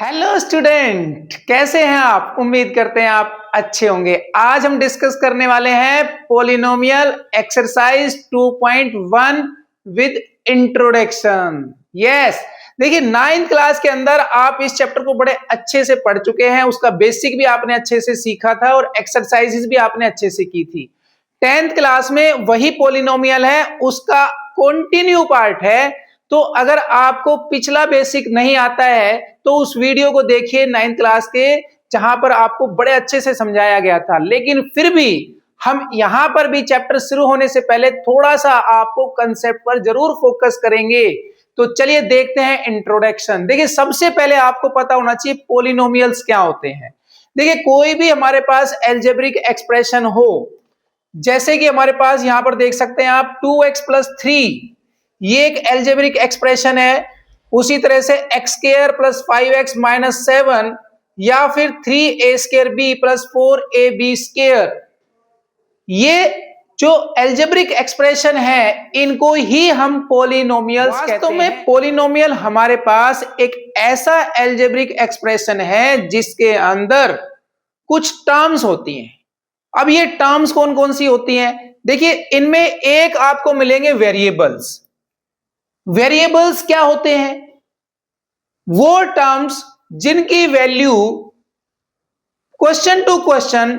Hello student, कैसे हैं आप? उम्मीद करते हैं आप अच्छे होंगे। आज हम डिस्कस करने वाले हैं polynomial exercise 2.1 with introduction. Yes, देखिए 9th क्लास के अंदर आप इस चैप्टर को बड़े अच्छे से पढ़ चुके हैं, उसका बेसिक भी आपने अच्छे से सीखा था और एक्सरसाइजेस भी आपने अच्छे से की थी। 10th क्लास में वही पॉलिनोमियल है, उसका कंटिन्यू पार्ट है। तो अगर आपको पिछला बेसिक नहीं आता है तो उस वीडियो को देखिए 9th क्लास के, जहां पर आपको बड़े अच्छे से समझाया गया था। लेकिन फिर भी हम यहां पर भी चैप्टर शुरू होने से पहले थोड़ा सा आपको कंसेप्ट पर जरूर फोकस करेंगे। तो चलिए देखते हैं इंट्रोडक्शन। देखिए सबसे पहले आपको पता होना चाहिए पॉलिनोमियल्स क्या होते हैं। देखिए कोई भी हमारे पास एल्जेब्रिक एक्सप्रेशन हो, जैसे कि हमारे पास यहां पर देख सकते हैं आप 2x + 3, ये एक एल्जेब्रिक एक्सप्रेशन है। उसी तरह से x² + 5x - 7 या फिर 3a² + 4ab², ये जो एल्जेब्रिक एक्सप्रेशन है इनको ही हम पॉलिनोमियल्स कहते हैं। वास्तव में पॉलिनोमियल हमारे पास एक ऐसा एल्जेब्रिक एक्सप्रेशन है जिसके अंदर कुछ टर्म्स होती हैं। अब ये टर्म्स कौन कौन सी होती हैं? देखिए इनमें एक आपको मिलेंगे वेरिएबल्स। वेरिएबल्स क्या होते हैं? वो टर्म्स जिनकी value question to question,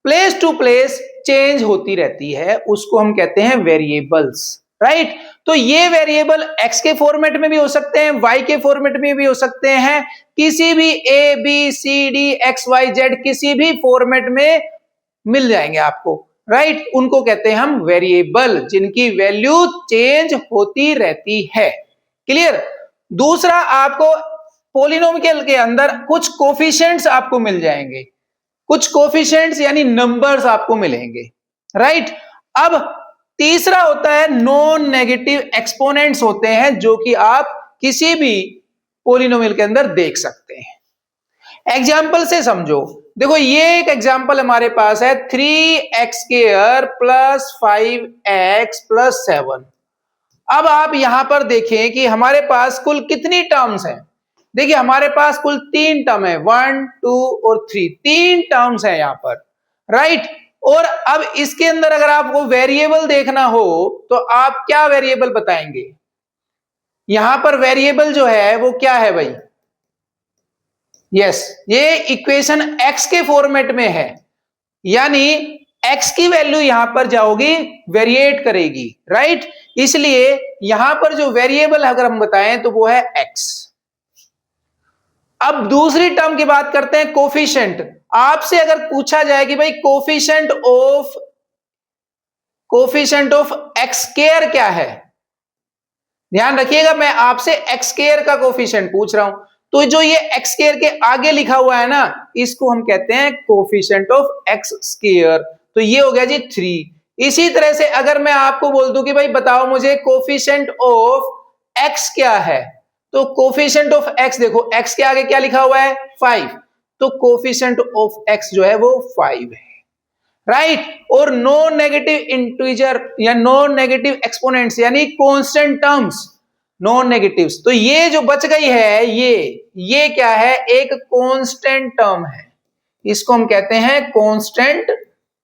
place to place change होती रहती है, उसको हम कहते हैं वेरिएबल्स। राइट? तो ये वेरिएबल x के फॉर्मेट में भी हो सकते हैं, y के फॉर्मेट में भी हो सकते हैं, किसी भी a b c d x y z किसी भी फॉर्मेट में मिल जाएंगे आपको। राइट? उनको कहते हैं हम वेरिएबल, जिनकी वैल्यू चेंज होती रहती है। क्लियर? दूसरा, आपको पॉलिनोमियल के अंदर कुछ कोफिशिएंट्स आपको मिल जाएंगे, कुछ कोफिशिएंट्स यानी नंबर्स आपको मिलेंगे। राइट? अब तीसरा होता है नॉन नेगेटिव एक्सपोनेंट्स होते हैं, जो कि आप किसी भी पॉलिनोमियल के अंदर देख सकते हैं। एग्जाम्पल से समझो। देखो ये एक एग्जाम्पल हमारे पास है 3x² + 5x + 7। अब आप यहां पर देखें कि हमारे पास कुल कितनी टर्म्स हैं। देखिए हमारे पास कुल 3 टर्म है, 1 2 और 3, 3 टर्म्स है यहां पर। राइट? और अब इसके अंदर अगर आपको वेरिएबल देखना हो तो आप क्या वेरिएबल बताएंगे? यहां पर वेरिएबल जो है वो क्या है भाई? यस, ये इक्वेशन x के फॉर्मेट में है, यानी x की वैल्यू यहां पर जाओगी, वेरिएट करेगी। राइट? इसलिए यहां पर जो वेरिएबल अगर हम बताएं तो वो है x। अब दूसरी टर्म की बात करते हैं, कोफिशिएंट। आपसे अगर पूछा जाए कि भाई कोफिशिएंट ऑफ x² क्या है, ध्यान रखिएगा मैं आपसे x² का कोफिशिएंट पूछ रहा हूं। तो जो ये x² के आगे लिखा हुआ है ना, इसको हम कहते हैं कोफिशिएंट ऑफ x²। तो ये हो गया जी 3। इसी तरह से अगर मैं आपको बोल दूं कि भाई बताओ मुझे कोफिशिएंट ऑफ x क्या है, तो कोफिशिएंट ऑफ x, देखो x के आगे क्या लिखा हुआ है? 5। तो कोफिशिएंट ऑफ x जो है वो 5 है। राइट? और नॉन नेगेटिव इंटीजर या नॉन नेगेटिव एक्सपोनेंट्स यानी कांस्टेंट टर्म्स, नॉन नेगेटिव्स, तो ये जो बच गई है ये क्या है? एक कांस्टेंट टर्म है। इसको हम कहते हैं कांस्टेंट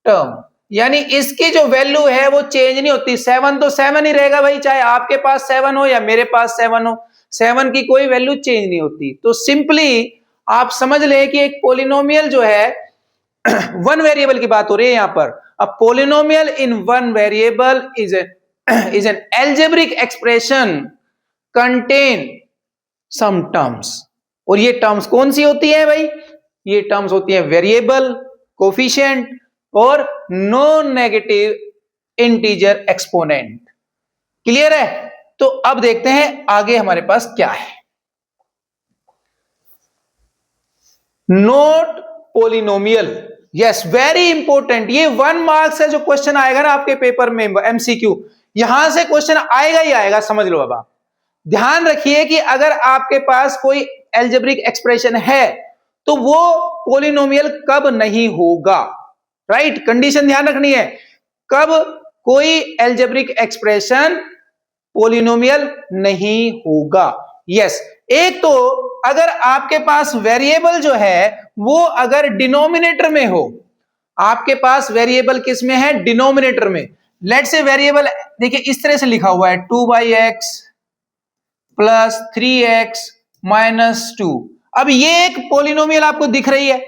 टर्म, यानी इसकी जो वैल्यू है वो चेंज नहीं होती। 7 तो 7 ही रहेगा भाई, चाहे आपके पास 7 हो या मेरे पास 7 हो, 7 की कोई वैल्यू चेंज नहीं होती। तो सिंपली आप समझ लें कि एक पॉलिनोमियल जो है वन वेरिएबल की बात हो रही है यहां पर। A polynomial in one variable is an algebraic expression contain some terms. और ये टर्म्स कौन सी होती है भाई? ये टर्म्स होती है वेरिएबल, कोफिशिएंट और non negative integer exponent. Clear है? तो अब देखते हैं आगे हमारे पास क्या है। Note polynomial, yes very important, ये 1 मार्क्स है जो क्वेश्चन आएगा ना आपके पेपर में एमसीक्यू, यहां से क्वेश्चन आएगा ही आएगा, समझ लो। अब आप ध्यान रखिए कि अगर आपके पास कोई एल्जेब्रिक एक्सप्रेशन है तो वो पॉलिनोमियल कब नहीं होगा। राइट? कंडीशन ध्यान रखनी है, कब कोई एल्जेब्रिक एक्सप्रेशन पॉलिनोमियल नहीं होगा। यस, एक तो अगर आपके पास वेरिएबल जो है वो अगर डिनोमिनेटर में हो, आपके पास वेरिएबल किस में है, डिनोमिनेटर में। लेट्स से वेरिएबल देखिए इस तरह से लिखा हुआ है 2/x प्लस 3x माइनस 2। अब ये एक पॉलिनोमियल आपको दिख रही है,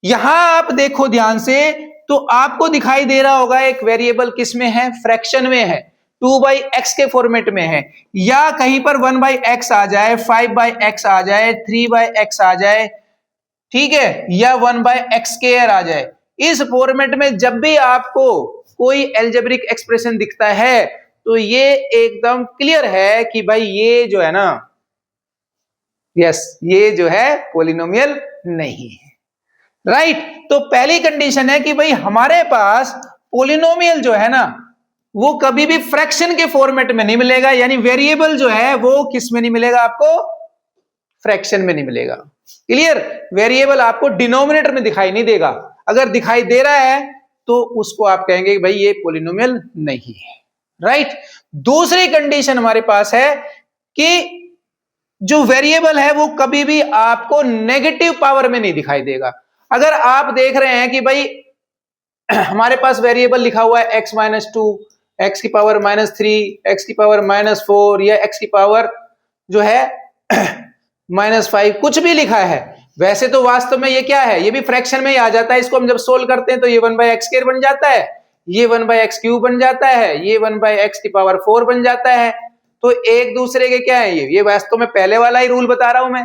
यहां आप देखो ध्यान से तो आपको दिखाई दे रहा होगा एक वेरिएबल किस में है, फ्रैक्शन में है, 2/x के फॉर्मेट में है, या कहीं पर 1/x आ जाए, 5/x आ जाए, 3/x आ जाए, ठीक है, या 1/x² आ जाए। इस फॉर्मेट में जब भी आपको कोई एल्जेब्रिक एक्सप्रेशन दिखता है तो ये एकदम क्लियर है कि भाई ये जो है ना, यस, ये जो है पॉलिनोमियल नहीं है, राइट। तो पहली कंडीशन है कि भाई हमारे पास पॉलिनोमियल जो है ना वो कभी भी फ्रैक्शन के फॉर्मेट में नहीं मिलेगा, यानी वेरिएबल जो है वो किस में नहीं मिलेगा आपको, फ्रैक्शन में नहीं मिलेगा। क्लियर, वेरिएबल आपको डिनोमिनेटर में दिखाई नहीं देगा, अगर दिखाई दे रहा है तो उसको आप कहेंगे कि भाई ये पॉलिनोमियल नहीं है, राइट। दूसरी कंडीशन हमारे पास है कि जो वेरिएबल है वो कभी भी आपको नेगेटिव पावर में नहीं दिखाई देगा। अगर आप देख रहे हैं कि भाई हमारे पास वेरिएबल लिखा हुआ है x-2, x की पावर -3, x की पावर -4 या x की पावर जो है -5, कुछ भी लिखा है, वैसे तो वास्तव में ये क्या है, ये भी फ्रैक्शन में ही आ जाता है। इसको हम जब सोल्व करते हैं तो ये 1/x² बन जाता है, ये 1/x³ बन जाता है, ये 1/x⁴ बन जाता है। तो एक दूसरे के क्या है, ये वास्तव में पहले वाला ही रूल बता रहा हूं मैं,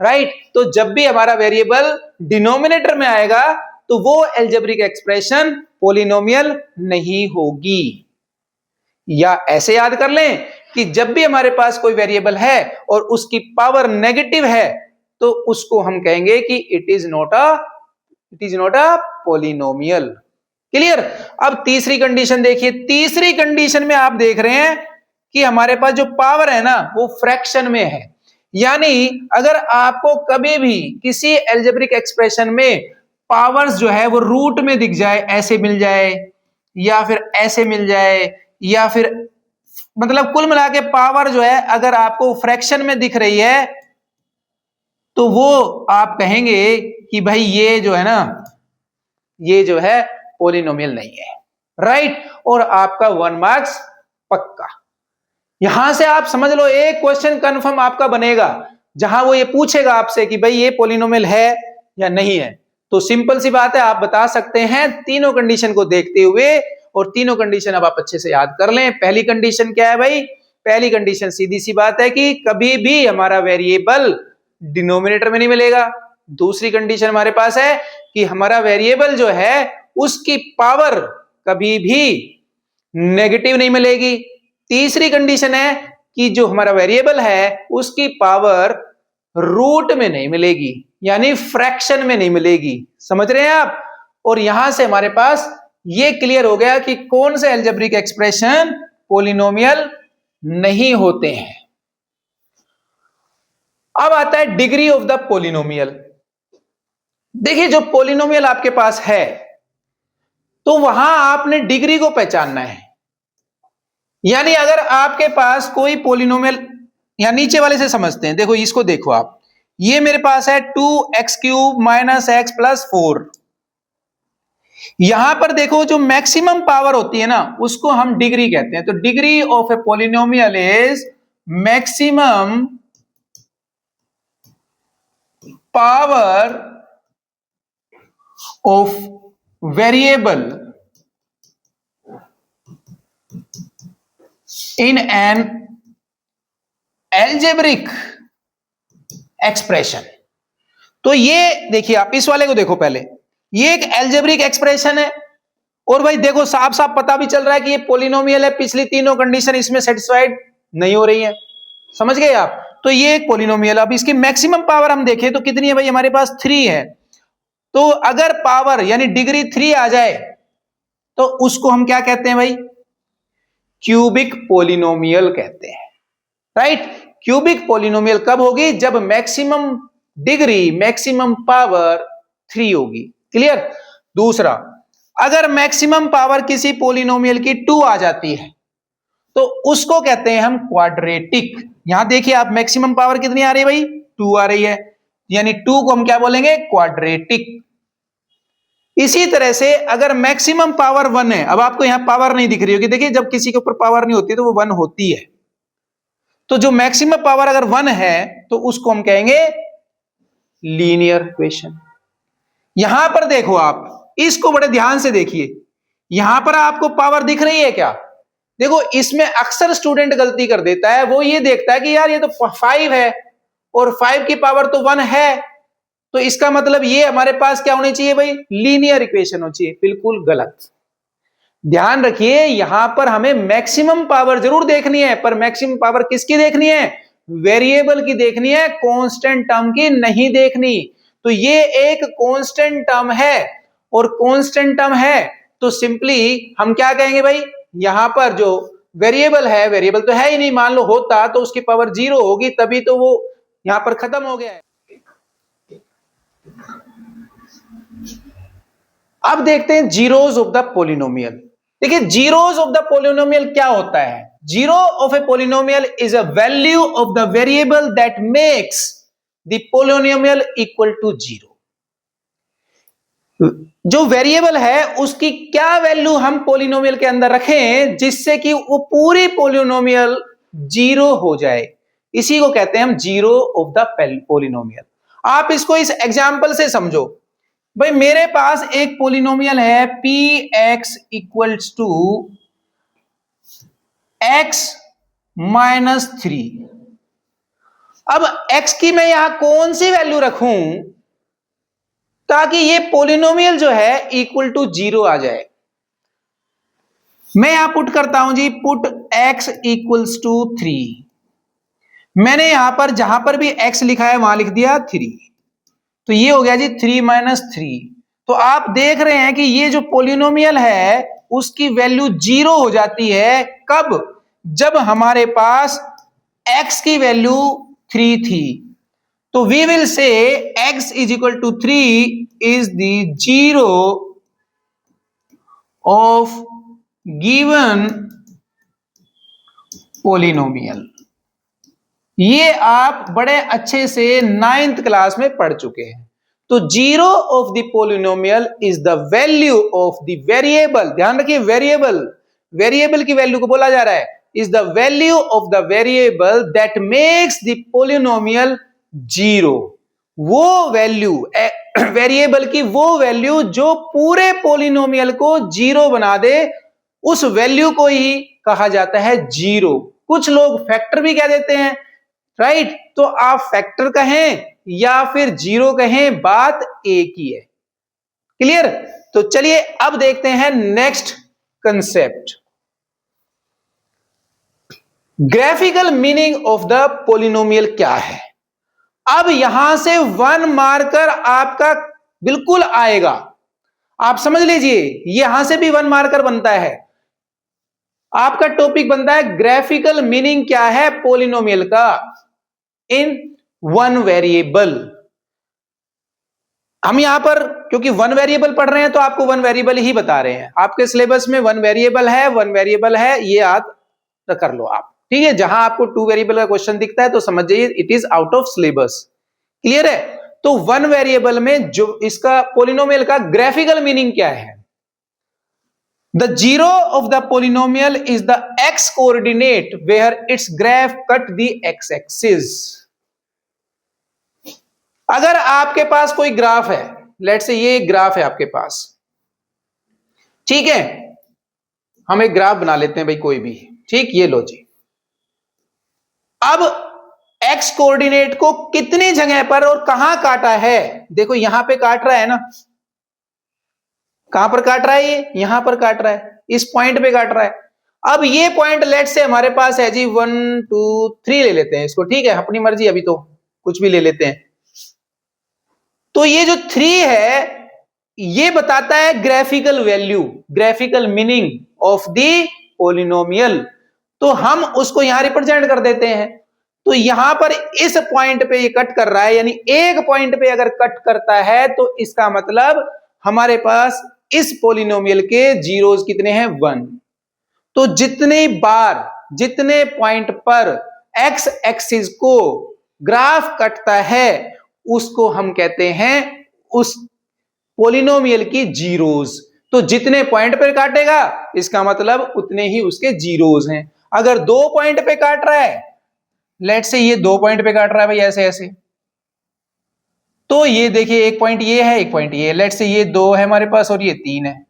राइट। तो जब भी हमारा वेरिएबल डिनोमिनेटर में आएगा तो वो एल्जेब्रिक एक्सप्रेशन पॉलिनोमियल नहीं होगी। या ऐसे याद कर लें कि जब भी हमारे पास कोई वेरिएबल है और उसकी पावर नेगेटिव है तो उसको हम कहेंगे कि it is not a polynomial. Clear. अब तीसरी कंडीशन देखिए, तीसरी कंडीशन में आप देख रहे हैं कि हमारे पास जो पावर है ना वो फ्रैक्शन में है, यानी अगर आपको कभी भी किसी एल्जेब्रिक एक्सप्रेशन में पावर्स जो है वो रूट में दिख जाए, ऐसे मिल जाए या फिर ऐसे मिल जाए, या फिर मतलब कुल मिला के पावर जो है अगर आपको फ्रैक्शन में दिख रही है तो वो आप कहेंगे कि भाई ये जो है ना, ये जो है पॉलिनोमियल नहीं है, राइट। और आपका 1 मार्क्स पक्का। यहां से आप समझ लो एक क्वेश्चन कंफर्म आपका बनेगा जहां वो ये पूछेगा आपसे कि भाई ये पॉलिनोमियल है या नहीं है। तो सिंपल सी बात है, आप बता सकते हैं तीनों कंडीशन को देखते हुए, और तीनों कंडीशन अब आप अच्छे से याद कर लें। पहली कंडीशन क्या है भाई, पहली कंडीशन सीधी सी बात है कि कभी भी हमारा वेरिएबल डिनोमिनेटर में नहीं मिलेगा। दूसरी कंडीशन हमारे पास है कि हमारा वेरिएबल जो है उसकी पावर कभी भी नेगेटिव नहीं मिलेगी। तीसरी कंडीशन है कि जो हमारा वेरिएबल है उसकी पावर रूट में नहीं मिलेगी, यानी फ्रैक्शन में नहीं मिलेगी। समझ रहे हैं आप। और यहां से हमारे पास ये क्लियर हो गया कि कौन से एल्जेब्रिक एक्सप्रेशन पॉलिनोमियल नहीं होते हैं। अब आता है डिग्री ऑफ द पॉलिनोमियल। देखिए जो पॉलिनोमियल आपके पास है तो वहां आपने डिग्री को पहचानना है, यानी अगर आपके पास कोई पॉलिनोमियल, या नीचे वाले से समझते हैं, देखो इसको देखो आप, ये मेरे पास है 2x³ - x + 4। यहां पर देखो जो मैक्सिमम पावर होती है ना उसको हम डिग्री कहते हैं। तो degree of a polynomial is maximum power of variable in an algebraic expression. तो ये देखिए आप इस वाले को देखो पहले, ये एक एल्जेब्रिक एक्सप्रेशन है, और भाई देखो साफ साफ पता भी चल रहा है कि ये पॉलिनोमियल है। पिछली तीनों कंडीशन इसमें सेटिस्फाइड नहीं हो रही है, समझ गए आप। तो ये एक पॉलिनोमियल। अब इसकी मैक्सिमम पावर हम देखें तो कितनी है भाई, हमारे पास 3 है। तो अगर पावर यानी डिग्री 3 आ जाए तो उसको हम क्या कहते हैं भाई, क्यूबिक पॉलिनोमियल कहते हैं, राइट। क्यूबिक पॉलिनोमियल कब होगी, जब मैक्सिमम डिग्री, मैक्सिमम पावर 3 होगी। क्लियर। दूसरा, अगर मैक्सिमम पावर किसी पॉलिनोमियल की 2 आ जाती है तो उसको कहते हैं हम क्वाड्रेटिक यहां देखिए आप, मैक्सिमम पावर कितनी आ रही है भाई, 2 आ रही है, यानी 2 को हम क्या बोलेंगे, क्वाड्रेटिक। इसी तरह से अगर मैक्सिमम पावर 1 है, अब आपको यहां पावर नहीं दिख रही होगी, देखिए जब किसी के ऊपर पावर नहीं होती तो वो 1 होती है, तो जो मैक्सिमम पावर अगर 1 है तो उसको हम कहेंगे लीनियर इक्वेशन। यहां पर देखो आप, इसको बड़े ध्यान से देखिए, यहां पर आपको पावर दिख रही है क्या? देखो इसमें अक्सर स्टूडेंट गलती कर देता है, वो ये देखता है कि यार ये तो 5 है और 5 की पावर तो 1 है, तो इसका मतलब ये हमारे पास क्या होनी चाहिए भाई, लीनियर इक्वेशन होनी चाहिए। बिल्कुल गलत। ध्यान रखिए यहां पर हमें मैक्सिमम पावर जरूर देखनी है, पर मैक्सिमम पावर किसकी देखनी है, वेरिएबल की देखनी है, कांस्टेंट टर्म की नहीं देखनी। तो ये एक कांस्टेंट टर्म है, और कांस्टेंट टर्म है तो सिंपली हम क्या कहेंगे भाई, यहां पर जो वेरिएबल है, वेरिएबल तो है ही नहीं, मान लो होता तो उसकी पावर 0 होगी, तभी तो वो यहां पर खत्म हो गया है। अब देखते हैं जीरोस ऑफ द पोलिनोमियल। देखिए जीरोस ऑफ द पोलिनोमियल क्या होता है, zero of a polynomial is a value of the variable that makes the polynomial equal to 0। जो वेरिएबल है उसकी क्या वैल्यू हम पोलिनोमियल के अंदर रखें जिससे कि वो पूरी पोलिनोमियल 0 हो जाए, इसी को कहते हैं हम जीरो ऑफ द पोलिनोमियल। आप इसको इस एग्जांपल से समझो भाई, मेरे पास एक पोलिनोमियल है P X equals to X minus 3। अब x की मैं यहां कौन सी वैल्यू रखूं ताकि ये पोलिनोमियल जो है इक्वल टू 0 आ जाए। मैं यहां पुट करता हूं जी, पुट x इक्वल्स टू 3। मैंने यहां पर जहां पर भी x लिखा है वहां लिख दिया 3, तो ये हो गया जी 3 माइनस 3। तो आप देख रहे हैं कि ये जो पोलिनोमियल है उसकी वैल्यू 0 हो जाती है, कब, जब हमारे पास x की वैल्यू 3 थी। तो we will say x is equal to 3 is the zero of given polynomial. ये आप बड़े अच्छे से 9th क्लास में पढ़ चुके हैं। तो zero of the polynomial is the value of the variable, ध्यान रखिए वेरिएबल, वेरिएबल की वैल्यू को बोला जा रहा है, is the value of the variable that makes the polynomial 0। वो वैल्यू, वेरिएबल की वो वैल्यू जो पूरे पोलिनोमियल को 0 बना दे, उस वैल्यू को ही कहा जाता है 0। कुछ लोग फैक्टर भी कह देते हैं, राइट, तो आप फैक्टर कहें या फिर 0 कहें, बात एक ही है। क्लियर? तो चलिए अब देखते हैं next concept, graphical meaning of the polynomial क्या है। अब यहां से 1 मार्कर आपका बिल्कुल आएगा, आप समझ लीजिए, यहां से भी 1 मार्कर बनता है। आपका टॉपिक बनता है ग्राफिकल मीनिंग क्या है पोलिनोमियल का इन 1 वेरिएबल। हम यहां पर क्योंकि 1 वेरिएबल पढ़ रहे हैं तो आपको 1 वेरिएबल ही बता रहे हैं, आपके सिलेबस में 1 वेरिएबल है, 1 वेरिएबल है, ये याद कर लो आप, ठीक है। जहां आपको 2 वेरिएबल का क्वेश्चन दिखता है तो समझ जाइए it is out of syllabus. Clear है? तो 1 वेरिएबल में जो इसका पोलिनोमियल का ग्राफिकल मीनिंग क्या है, the zero of the polynomial is the X coordinate where its graph cut the X axis. अगर आपके पास कोई ग्राफ है, लेट से ये एक ग्राफ है आपके पास, ठीक है, हम एक ग्राफ बना लेते हैं भाई कोई भी, ठीक, ये लो जी। अब एक्स कोऑर्डिनेट को कितनी जगह पर और कहां काटा है, देखो यहां पे काट रहा है ना, कहां पर काट रहा है, ये यहां पर काट रहा है, इस पॉइंट पे काट रहा है। अब ये पॉइंट लेट से हमारे पास है जी 1 2 3 ले लेते हैं इसको, ठीक है, अपनी मर्जी, अभी तो कुछ भी ले लेते हैं। तो ये जो 3 है ये बताता है graphical value, graphical meaning of the polynomial, तो हम उसको यहां रिप्रेजेंट कर देते हैं। तो यहां पर इस पॉइंट पे ये कट कर रहा है, यानी एक पॉइंट पे अगर कट करता है तो इसका मतलब हमारे पास इस पोलिनोमियल के जीरोस कितने हैं, 1। तो जितने बार, जितने पॉइंट पर एक्स एक्सिस को ग्राफ कटता है उसको हम कहते हैं उस पोलिनोमियल की जीरोज। तो जितने पॉइंट पे काटेगा इसका मतलब उतने ही उसके जीरोज हैं। अगर 2 पॉइंट पे काट रहा है, लेट से ये 2 पॉइंट पे काट रहा है भाई ऐसे ऐसे, तो ये देखिए एक पॉइंट ये है, एक पॉइंट ये है, लेट से ये 2 है हमारे पास और ये 3 है।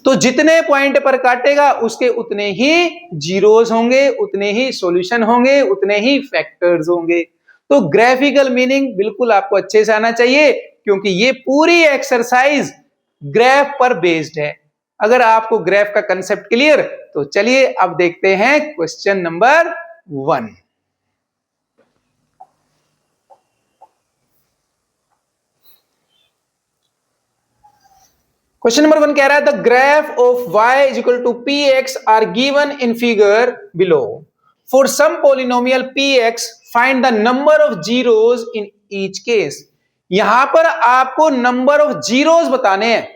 तो जितने पॉइंट पर काटेगा उसके उतने ही जीरोज होंगे, उतने ही सॉल्यूशन होंगे, उतने ही फैक्टर्स होंगे। तो ग्राफिकल मीनिंग बिल्कुल आपको अच्छे से आना चाहिए क्योंकि ये पूरी एक्सरसाइज ग्राफ पर बेस्ड है। अगर आपको ग्राफ का कंसेप्ट क्लियर, तो चलिए अब देखते हैं क्वेश्चन नंबर 1। क्वेश्चन नंबर 1 कह रहा है the graph of y is equal to px are given in figure below. For some polynomial px find the number of zeros in each case. यहां पर आपको नंबर ऑफ जीरोज बताने हैं,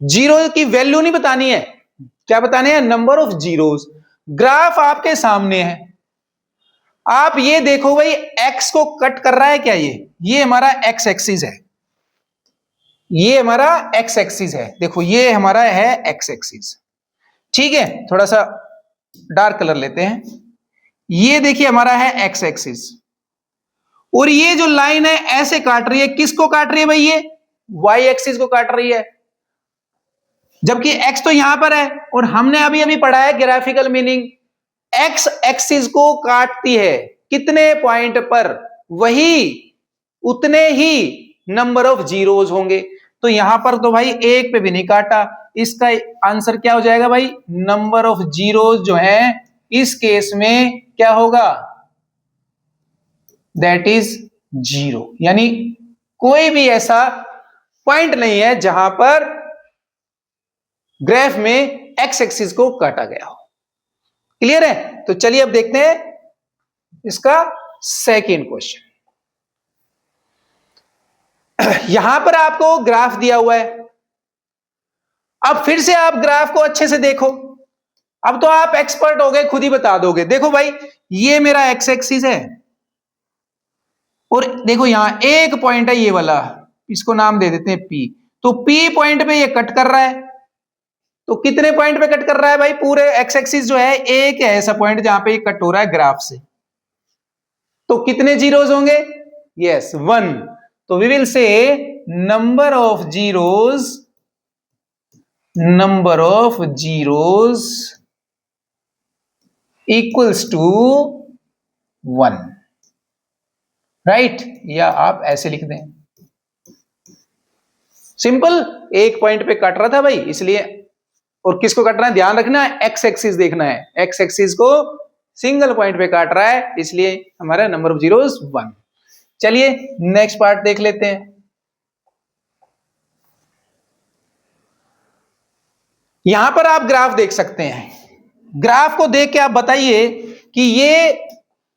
zero की value नहीं बतानी है। क्या बताने हैं? Number of zeros. ग्राफ आपके सामने है, आप ये देखो भाई x को कट कर रहा है क्या? ये हमारा x एक्सिस है, ये हमारा x एक्सिस है। देखो ये हमारा है x एक्सिस, ठीक है। थोड़ा सा डार्क कलर लेते हैं। ये देखिए हमारा है x एक्सिस और ये जो लाइन है ऐसे काट रही है, किसको काट रही है भाई? ये y एक्सिस को काट रही है, जबकि x तो यहां पर है। और हमने अभी अभी पढ़ा है ग्राफिकल मीनिंग, x एक्सिस को काटती है कितने पॉइंट पर, वही उतने ही नंबर ऑफ जीरोज होंगे। तो यहां पर तो भाई एक पे भी नहीं काटा, इसका आंसर क्या हो जाएगा भाई? नंबर ऑफ जीरोज जो है इस केस में क्या होगा? That is 0। यानी कोई भी ऐसा पॉइंट नहीं है जहां पर ग्राफ में एक्स एक्सिस को काटा गया हो। क्लियर है? तो चलिए अब देखते हैं इसका सेकेंड क्वेश्चन। यहां पर आपको ग्राफ दिया हुआ है, अब फिर से आप ग्राफ को अच्छे से देखो। अब तो आप एक्सपर्ट हो गए, खुद ही बता दोगे। देखो भाई ये मेरा एक्स एक्सिस है और देखो यहां एक पॉइंट है ये वाला, इसको नाम दे देते हैं P। तो P पॉइंट पे ये कट कर रहा है, तो कितने पॉइंट पे कट कर रहा है भाई? पूरे एक्स एक्सिस जो है एक है ऐसा पॉइंट जहां पे ये कट हो रहा है ग्राफ से। तो कितने जीरोज होंगे? यस 1। तो we will say number of zeros equals to 1, right? या आप ऐसे लिख दें, सिंपल। एक पॉइंट पे कट रहा था भाई इसलिए, और किसको कट रहा है ध्यान रखना, एक्स एक्सिस देखना है। एक्स एक्सिस को सिंगल पॉइंट पे काट रहा है इसलिए हमारा नंबर ऑफ जीरोस 1। चलिए नेक्स्ट पार्ट देख लेते हैं। यहां पर आप ग्राफ देख सकते हैं, ग्राफ को देख के आप बताइए कि ये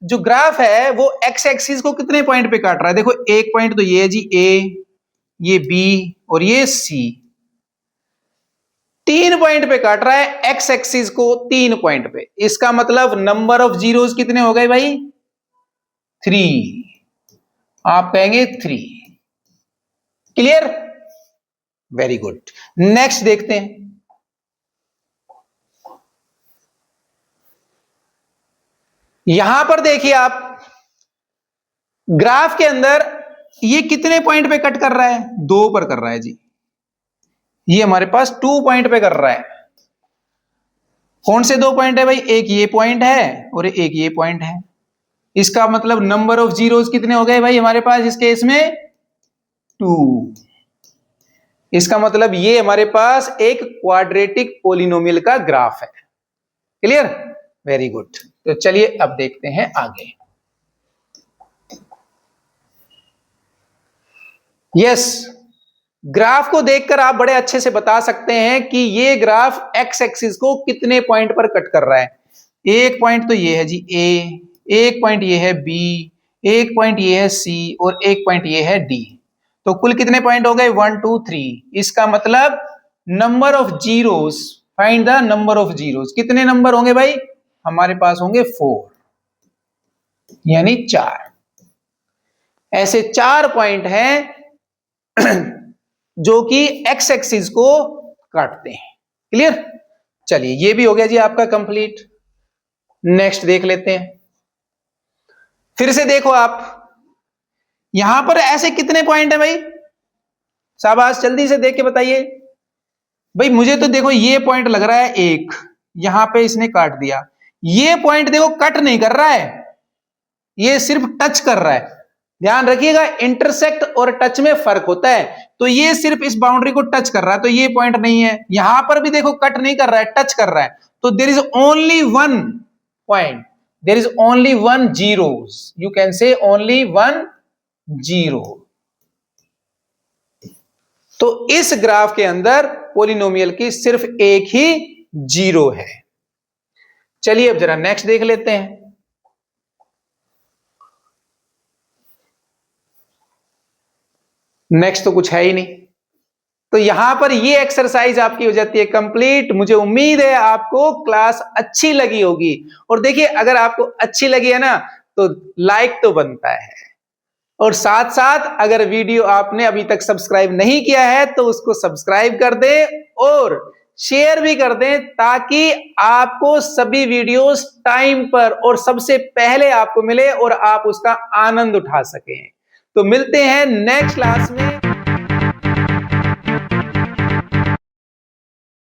जो ग्राफ है वो एक्स एक्सिस को कितने पॉइंट पे काट रहा है। देखो एक पॉइंट तो ये है जी ए, ये बी और ये सी, 3 पॉइंट पे काट रहा है एक्स एक्सिस को 3 पॉइंट पे। इसका मतलब नंबर ऑफ जीरोस कितने हो गए भाई? 3। आप कहेंगे 3। क्लियर? Very good. नेक्स्ट देखते हैं। यहां पर देखिए आप ग्राफ के अंदर ये कितने पॉइंट पे कट कर रहा है? 2 पर कर रहा है जी। ये हमारे पास 2 पॉइंट पे कर रहा है। कौन से 2 पॉइंट है भाई? एक ये पॉइंट है और एक ये पॉइंट है। इसका मतलब नंबर ऑफ जीरोस कितने हो गए भाई हमारे पास इस केस में? 2। इसका मतलब ये हमारे पास एक क्वाड्रेटिक पोलिनोमियल का ग्राफ है। क्लियर? Very good. तो चलिए अब देखते हैं आगे। यस, ग्राफ को देखकर आप बड़े अच्छे से बता सकते हैं कि ये ग्राफ एक्स एक्सिस को कितने पॉइंट पर कट कर रहा है। एक पॉइंट तो ये है जी ए, एक पॉइंट ये है बी, एक पॉइंट ये है सी और एक पॉइंट ये है डी। तो कुल कितने पॉइंट हो गए? 1 2 3। इसका मतलब number of zeros, find the number of zeros. कितने नंबर होंगे भाई? हमारे पास होंगे 4। यानी 4। ऐसे 4 पॉइंट हैं जो कि एक्स एक्सिस को काटते हैं। क्लियर? चलिए, ये भी हो गया जी आपका कंप्लीट। नेक्स्ट देख लेते हैं। फिर से देखो आप, यहां पर ऐसे कितने पॉइंट है भाई? शाबाश, जल्दी से देख के बताइए भाई। मुझे तो देखो ये पॉइंट लग रहा है एक, यहां पे इसने काट दिया। ये पॉइंट देखो कट नहीं कर रहा है, ये सिर्फ टच कर रहा है। ध्यान रखिएगा, इंटरसेक्ट और टच में फर्क होता है। तो ये सिर्फ इस बाउंड्री को टच कर रहा है, तो ये पॉइंट नहीं है। यहां पर भी देखो कट नहीं कर रहा है, टच कर रहा है। तो there is only one point, there is only one zeros, you can say only one zero. तो इस ग्राफ के अंदर पॉलिनोमियल की सिर्फ एक ही जीरो है। चलिए अब जरा नेक्स्ट देख लेते हैं। नेक्स्ट तो कुछ है ही नहीं, तो यहां पर ये एक्सरसाइज आपकी हो जाती है कंप्लीट। मुझे उम्मीद है आपको क्लास अच्छी लगी होगी। और देखिए, अगर आपको अच्छी लगी है ना, तो लाइक तो बनता है, और साथ साथ अगर वीडियो आपने अभी तक सब्सक्राइब नहीं किया है तो उसको सब्सक्राइब कर दें और शेयर भी कर दें, ताकि आपको सभी वीडियोस टाइम पर और सबसे पहले आपको मिले और आप उसका आनंद उठा सकें। तो मिलते हैं नेक्स्ट क्लास में।